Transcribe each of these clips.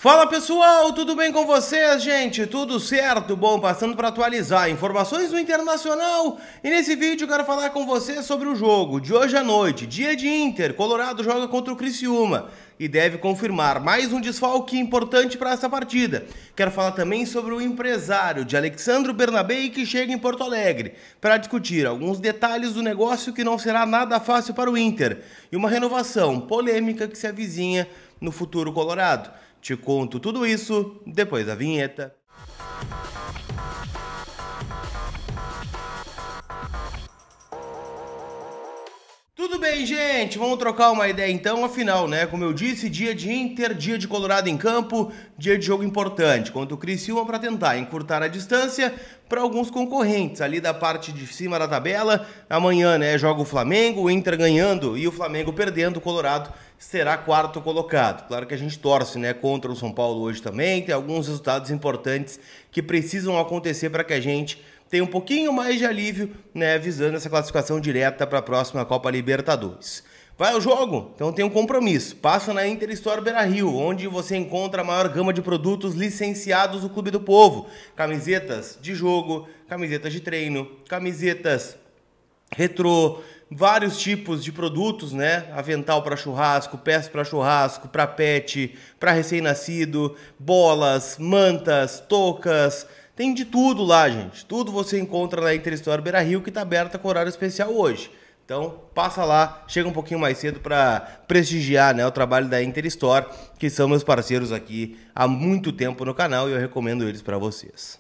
Fala pessoal, tudo bem com vocês, gente? Tudo certo? Bom, passando para atualizar informações do Internacional. E nesse vídeo eu quero falar com vocês sobre o jogo de hoje à noite, dia de Inter. Colorado joga contra o Criciúma e deve confirmar mais um desfalque importante para essa partida. Quero falar também sobre o empresário de Alexandro Bernabei que chega em Porto Alegre para discutir alguns detalhes do negócio que não será nada fácil para o Inter e uma renovação polêmica que se avizinha no futuro colorado. Te conto tudo isso depois da vinheta. Tudo bem, gente? Vamos trocar uma ideia então, afinal, né? Como eu disse, dia de Inter, dia de Colorado em campo, dia de jogo importante contra o Criciúma para tentar encurtar a distância para alguns concorrentes ali da parte de cima da tabela. Amanhã, né, joga o Flamengo, o Inter ganhando e o Flamengo perdendo, o Colorado será quarto colocado. Claro que a gente torce, né, contra o São Paulo hoje também, tem alguns resultados importantes que precisam acontecer para que a gente tem um pouquinho mais de alívio, né, visando essa classificação direta para a próxima Copa Libertadores. Vai ao jogo? Então tem um compromisso. Passa na Inter Store Beira-Rio, onde você encontra a maior gama de produtos licenciados do Clube do Povo. Camisetas de jogo, camisetas de treino, camisetas retrô, vários tipos de produtos, né? Avental para churrasco, peças para churrasco, para pet, para recém-nascido, bolas, mantas, toucas. Tem de tudo lá, gente. Tudo você encontra na Inter Store Beira-Rio, que está aberta com horário especial hoje. Então, passa lá, chega um pouquinho mais cedo para prestigiar, né, o trabalho da Inter Store, que são meus parceiros aqui há muito tempo no canal e eu recomendo eles para vocês.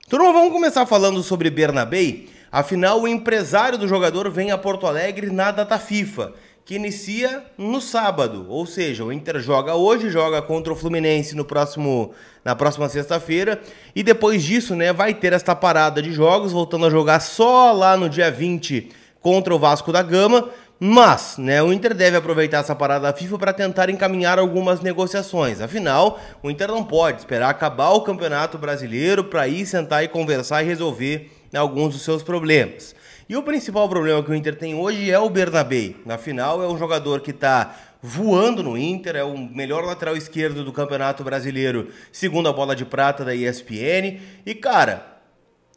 Turma, vamos começar falando sobre Bernabei. Afinal, o empresário do jogador vem a Porto Alegre na data FIFA, que inicia no sábado, ou seja, o Inter joga hoje, joga contra o Fluminense na próxima sexta-feira, e depois disso, né, vai ter esta parada de jogos, voltando a jogar só lá no dia 20 contra o Vasco da Gama, mas, né, o Inter deve aproveitar essa parada da FIFA para tentar encaminhar algumas negociações. Afinal, o Inter não pode esperar acabar o Campeonato Brasileiro para ir sentar e conversar e resolver alguns dos seus problemas. E o principal problema que o Inter tem hoje é o Bernabei. Afinal, é um jogador que está voando no Inter, é o melhor lateral esquerdo do Campeonato Brasileiro, segundo a Bola de Prata da ESPN. E, cara,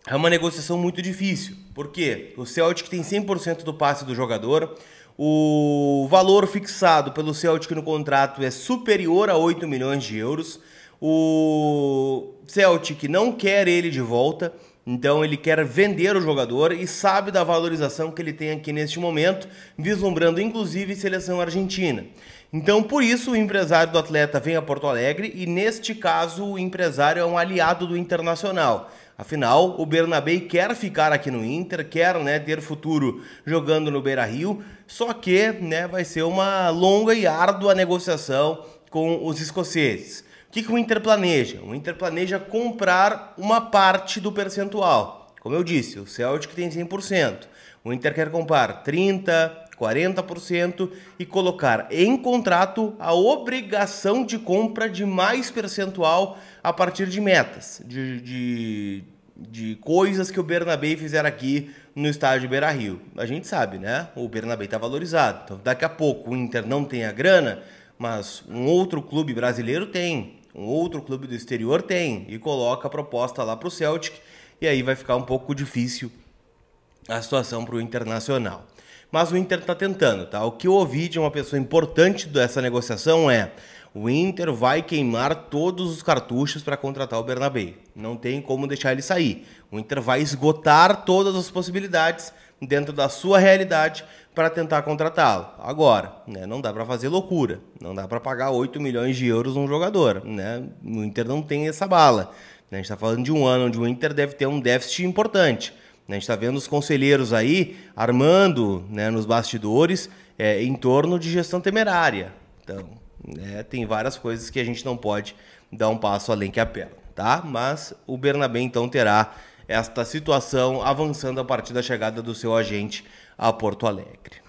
é uma negociação muito difícil. Por quê? O Celtic tem 100% do passe do jogador. O valor fixado pelo Celtic no contrato é superior a 8 milhões de euros. O Celtic não quer ele de volta. Então ele quer vender o jogador e sabe da valorização que ele tem aqui neste momento, vislumbrando inclusive seleção argentina. Então por isso o empresário do atleta vem a Porto Alegre e neste caso o empresário é um aliado do Internacional. Afinal, o Bernabei quer ficar aqui no Inter, quer, né, ter futuro jogando no Beira-Rio, só que, né, vai ser uma longa e árdua negociação com os escoceses. O que o Inter planeja? O Inter planeja comprar uma parte do percentual. Como eu disse, o Celtic tem 100%. O Inter quer comprar 30%, 40% e colocar em contrato a obrigação de compra de mais percentual a partir de metas, de coisas que o Bernabei fizer aqui no estádio Beira-Rio. A gente sabe, né? O Bernabei está valorizado. Então, daqui a pouco o Inter não tem a grana, mas um outro clube brasileiro tem. Um outro clube do exterior tem e coloca a proposta lá para o Celtic e aí vai ficar um pouco difícil a situação para o Internacional. Mas o Inter está tentando, tá? O que eu ouvi de uma pessoa importante dessa negociação é: o Inter vai queimar todos os cartuchos para contratar o Bernabei. Não tem como deixar ele sair. O Inter vai esgotar todas as possibilidades dentro da sua realidade para tentar contratá-lo. Agora, né, não dá para fazer loucura, não dá para pagar 8 milhões de euros num jogador, né? O Inter não tem essa bala. A gente está falando de um ano onde o Inter deve ter um déficit importante. A gente está vendo os conselheiros aí armando, né, nos bastidores em torno de gestão temerária. Então, né, tem várias coisas que a gente não pode dar um passo além que a perna, tá? Mas o Bernabei então terá esta situação avançando a partir da chegada do seu agente a Porto Alegre.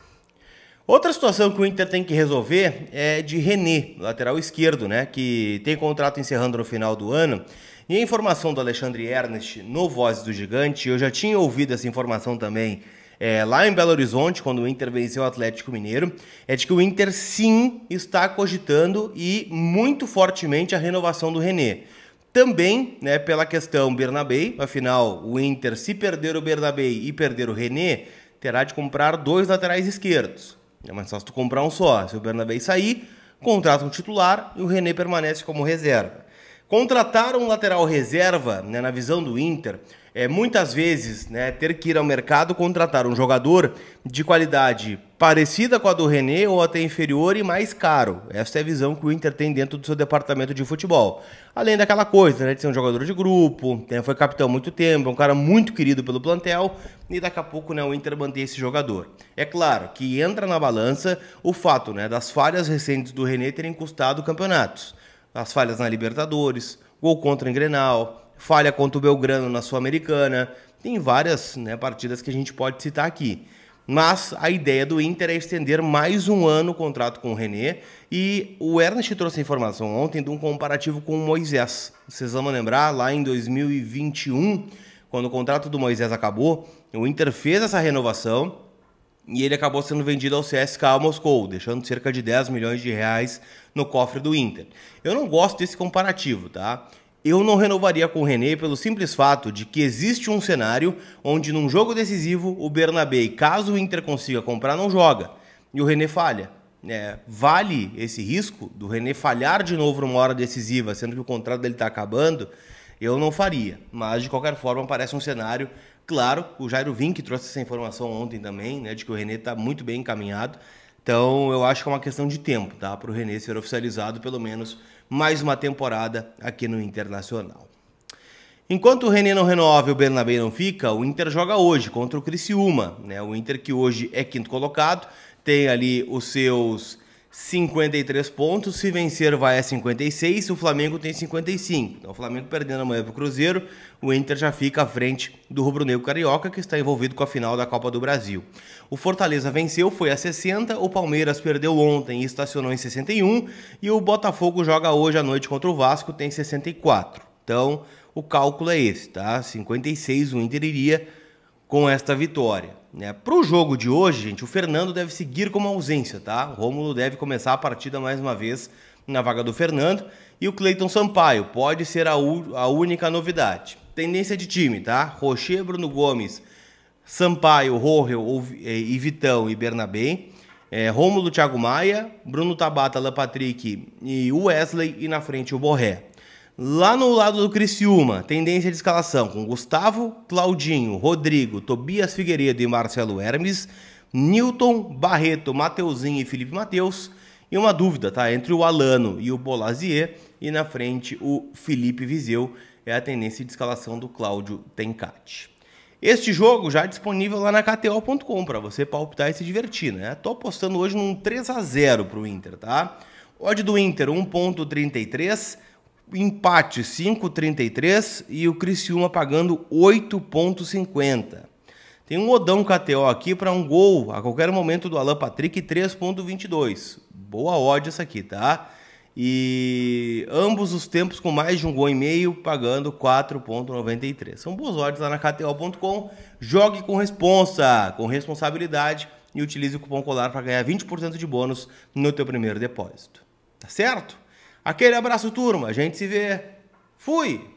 Outra situação que o Inter tem que resolver é de René, lateral esquerdo, né, que tem contrato encerrando no final do ano. E a informação do Alexandre Ernest no Voz do Gigante, eu já tinha ouvido essa informação também lá em Belo Horizonte, quando o Inter venceu o Atlético Mineiro, é de que o Inter sim está cogitando e muito fortemente a renovação do René. Também, né, pela questão Bernabé, afinal, o Inter, se perder o Bernabé e perder o René, terá de comprar 2 laterais esquerdos. É mais fácil tu comprar um só. Se o Bernabé sair, contrata um titular e o René permanece como reserva. Contratar um lateral reserva, né, na visão do Inter, muitas vezes, né, ter que ir ao mercado contratar um jogador de qualidade parecida com a do René ou até inferior e mais caro. Essa é a visão que o Inter tem dentro do seu departamento de futebol. Além daquela coisa, né, de ser um jogador de grupo, foi capitão há muito tempo, é um cara muito querido pelo plantel e daqui a pouco, né, o Inter mantém esse jogador. É claro que entra na balança o fato, né, das falhas recentes do René terem custado campeonatos. As falhas na Libertadores, gol contra o Grenal, falha contra o Belgrano na Sul-Americana. Tem várias, né, partidas que a gente pode citar aqui. Mas a ideia do Inter é estender mais um ano o contrato com o René. E o Ernest trouxe a informação ontem de um comparativo com o Moisés. Vocês vão lembrar, lá em 2021, quando o contrato do Moisés acabou, o Inter fez essa renovação e ele acabou sendo vendido ao CSKA Moscou, deixando cerca de 10 milhões de reais no cofre do Inter. Eu não gosto desse comparativo, tá? Eu não renovaria com o René pelo simples fato de que existe um cenário onde num jogo decisivo o Bernabé, caso o Inter consiga comprar, não joga e o René falha. Vale esse risco do René falhar de novo numa hora decisiva, sendo que o contrato dele está acabando? Eu não faria, mas de qualquer forma parece um cenário. Claro, o Jairo Vink trouxe essa informação ontem também, né, de que o René está muito bem encaminhado. Então eu acho que é uma questão de tempo, tá, para o René ser oficializado pelo menos mais uma temporada aqui no Internacional. Enquanto o René não renova e o Bernabé não fica, o Inter joga hoje contra o Criciúma, né? O Inter que hoje é quinto colocado, tem ali os seus 53 pontos, se vencer vai a 56, o Flamengo tem 55. Então o Flamengo perdendo amanhã para o Cruzeiro, o Inter já fica à frente do rubro-negro carioca, que está envolvido com a final da Copa do Brasil. O Fortaleza venceu, foi a 60, o Palmeiras perdeu ontem e estacionou em 61, e o Botafogo joga hoje à noite contra o Vasco, tem 64. Então o cálculo é esse, tá? 56 o Inter iria com esta vitória. Para o jogo de hoje, gente, o Fernando deve seguir como ausência, tá? O Rômulo deve começar a partida mais uma vez na vaga do Fernando e o Cleiton Sampaio pode ser a única novidade. Tendência de time, tá? Rocher, Bruno Gomes, Sampaio, Rohel e Vitão e Bernabé, Rômulo, Thiago Maia, Bruno Tabata, Alan Patrick e o Wesley e na frente o Borré. Lá no lado do Criciúma, tendência de escalação com Gustavo, Claudinho, Rodrigo, Tobias Figueiredo e Marcelo Hermes, Nilton, Barreto, Mateuzinho e Felipe Mateus. E uma dúvida, tá? Entre o Alano e o Bolazier e na frente o Felipe Viseu. É a tendência de escalação do Cláudio Tencati. Este jogo já é disponível lá na KTO.com para você palpitar e se divertir, né? Tô apostando hoje num 3-0 pro Inter, tá? Odd do Inter 1.33, empate 5,33 e o Criciúma pagando 8,50. Tem um odão KTO aqui para um gol a qualquer momento do Alan Patrick, 3,22. Boa odd essa aqui, tá? E ambos os tempos com mais de um gol e meio, pagando 4,93. São boas odds lá na KTO.com. Jogue com responsa, com responsabilidade e utilize o cupom COLAR para ganhar 20% de bônus no teu primeiro depósito. Tá certo? Aquele abraço, turma. A gente se vê. Fui!